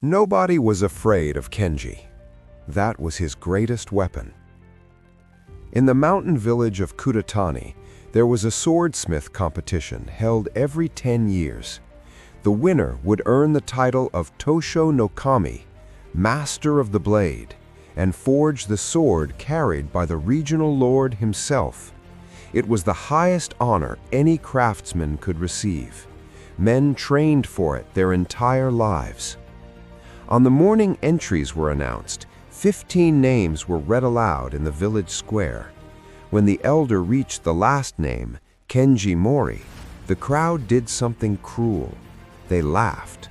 Nobody was afraid of Kenji. That was his greatest weapon. In the mountain village of Kudatani, there was a swordsmith competition held every 10 years. The winner would earn the title of Tosho no Kami, Master of the Blade, and forge the sword carried by the regional lord himself. It was the highest honor any craftsman could receive. Men trained for it their entire lives. On the morning entries were announced, 15 names were read aloud in the village square. When the elder reached the last name, Kenji Mori, the crowd did something cruel. They laughed.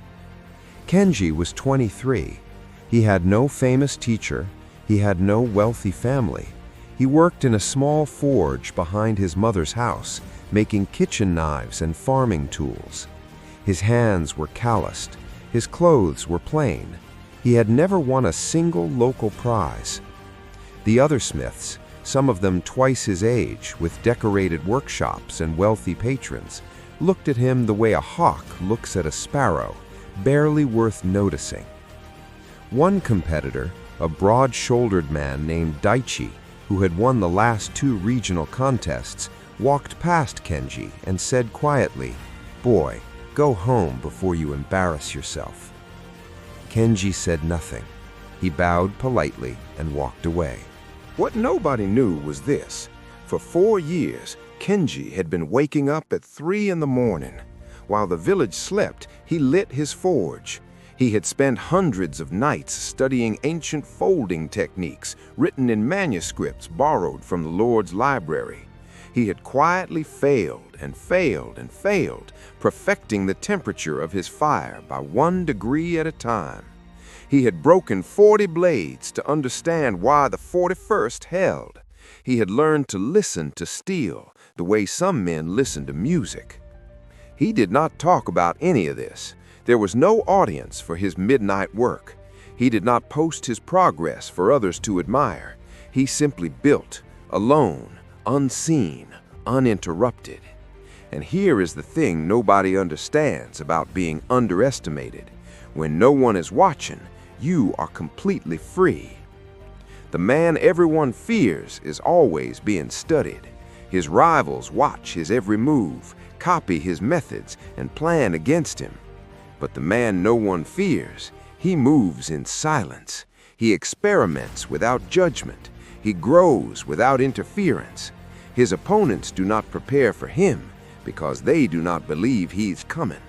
Kenji was 23. He had no famous teacher. He had no wealthy family. He worked in a small forge behind his mother's house, making kitchen knives and farming tools. His hands were calloused. His clothes were plain. He had never won a single local prize. The other smiths, some of them twice his age, with decorated workshops and wealthy patrons, looked at him the way a hawk looks at a sparrow, barely worth noticing. One competitor, a broad-shouldered man named Daichi, who had won the last 2 regional contests, walked past Kenji and said quietly, "Boy, go home before you embarrass yourself." Kenji said nothing. He bowed politely and walked away. What nobody knew was this. For 4 years, Kenji had been waking up at 3 in the morning. While the village slept, he lit his forge. He had spent hundreds of nights studying ancient folding techniques written in manuscripts borrowed from the Lord's library. He had quietly failed and failed and failed, perfecting the temperature of his fire by 1 degree at a time. He had broken 40 blades to understand why the 41st held. He had learned to listen to steel the way some men listen to music. He did not talk about any of this. There was no audience for his midnight work. He did not post his progress for others to admire. He simply built, alone, unseen, uninterrupted. And here is the thing nobody understands about being underestimated. When no one is watching, you are completely free. The man everyone fears is always being studied. His rivals watch his every move, copy his methods, and plan against him. But the man no one fears, he moves in silence. He experiments without judgment. He grows without interference. His opponents do not prepare for him because they do not believe he's coming.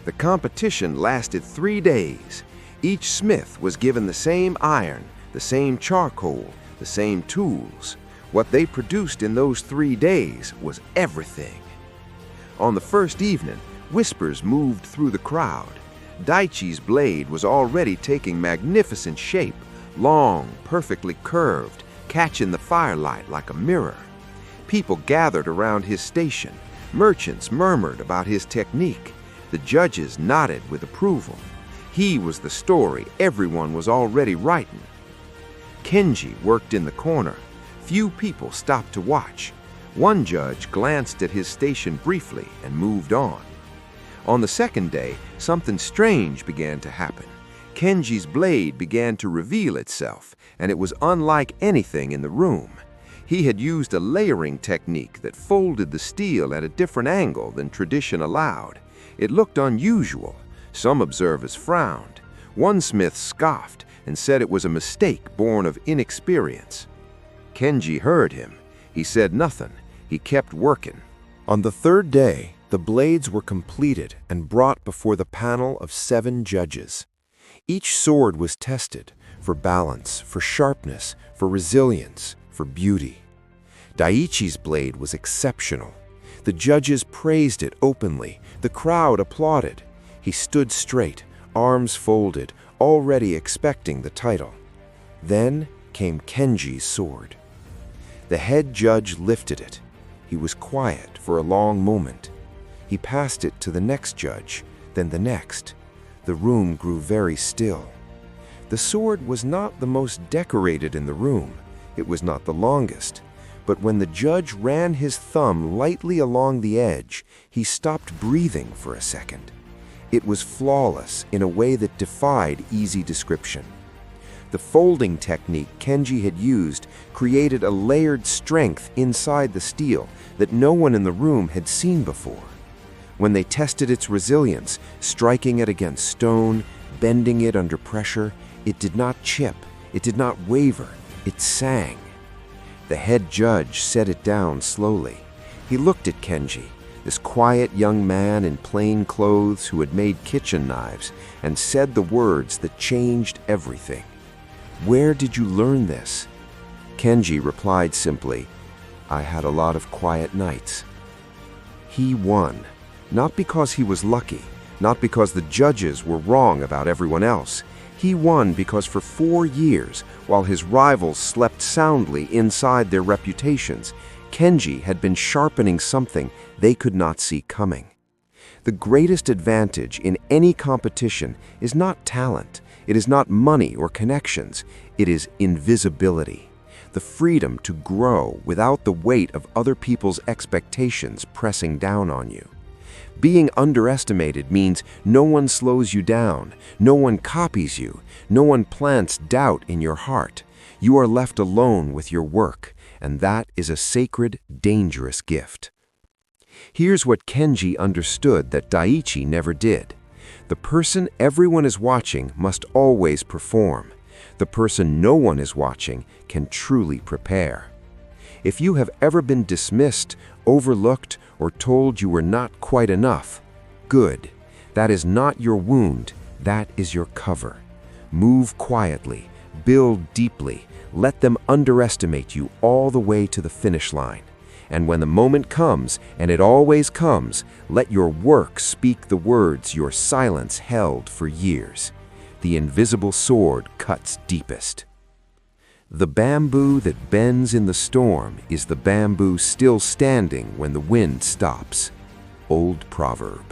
The competition lasted 3 days. Each smith was given the same iron, the same charcoal, the same tools. What they produced in those 3 days was everything. On the first evening, whispers moved through the crowd. Daichi's blade was already taking magnificent shape, long, perfectly curved, catching the firelight like a mirror. People gathered around his station. Merchants murmured about his technique. The judges nodded with approval. He was the story everyone was already writing. Kenji worked in the corner. Few people stopped to watch. One judge glanced at his station briefly and moved on. On the second day, something strange began to happen. Kenji's blade began to reveal itself, and it was unlike anything in the room. He had used a layering technique that folded the steel at a different angle than tradition allowed. It looked unusual. Some observers frowned. One smith scoffed and said it was a mistake born of inexperience. Kenji heard him. He said nothing. He kept working. On the 3rd day, the blades were completed and brought before the panel of 7 judges. Each sword was tested for balance, for sharpness, for resilience, for beauty. Daichi's blade was exceptional. The judges praised it openly. The crowd applauded. He stood straight, arms folded, already expecting the title. Then came Kenji's sword. The head judge lifted it. He was quiet for a long moment. He passed it to the next judge, then the next. The room grew very still. The sword was not the most decorated in the room. It was not the longest. But when the judge ran his thumb lightly along the edge, he stopped breathing for a second. It was flawless in a way that defied easy description. The folding technique Kenji had used created a layered strength inside the steel that no one in the room had seen before. When they tested its resilience, striking it against stone, bending it under pressure, it did not chip, it did not waver, it sang. The head judge set it down slowly. He looked at Kenji, this quiet young man in plain clothes who had made kitchen knives, and said the words that changed everything. "Where did you learn this?" Kenji replied simply, "I had a lot of quiet nights." He won, not because he was lucky, not because the judges were wrong about everyone else. He won because for 4 years, while his rivals slept soundly inside their reputations, Kenji had been sharpening something they could not see coming. The greatest advantage in any competition is not talent, it is not money or connections, it is invisibility. The freedom to grow without the weight of other people's expectations pressing down on you. Being underestimated means no one slows you down, no one copies you, no one plants doubt in your heart. You are left alone with your work, and that is a sacred, dangerous gift. Here's what Kenji understood that Daiichi never did. The person everyone is watching must always perform. The person no one is watching can truly prepare. If you have ever been dismissed, overlooked, or told you were not quite enough, good. That is not your wound, that is your cover. Move quietly, build deeply, let them underestimate you all the way to the finish line. And when the moment comes, and it always comes, let your work speak the words your silence held for years. The invisible sword cuts deepest. The bamboo that bends in the storm is the bamboo still standing when the wind stops. Old proverb.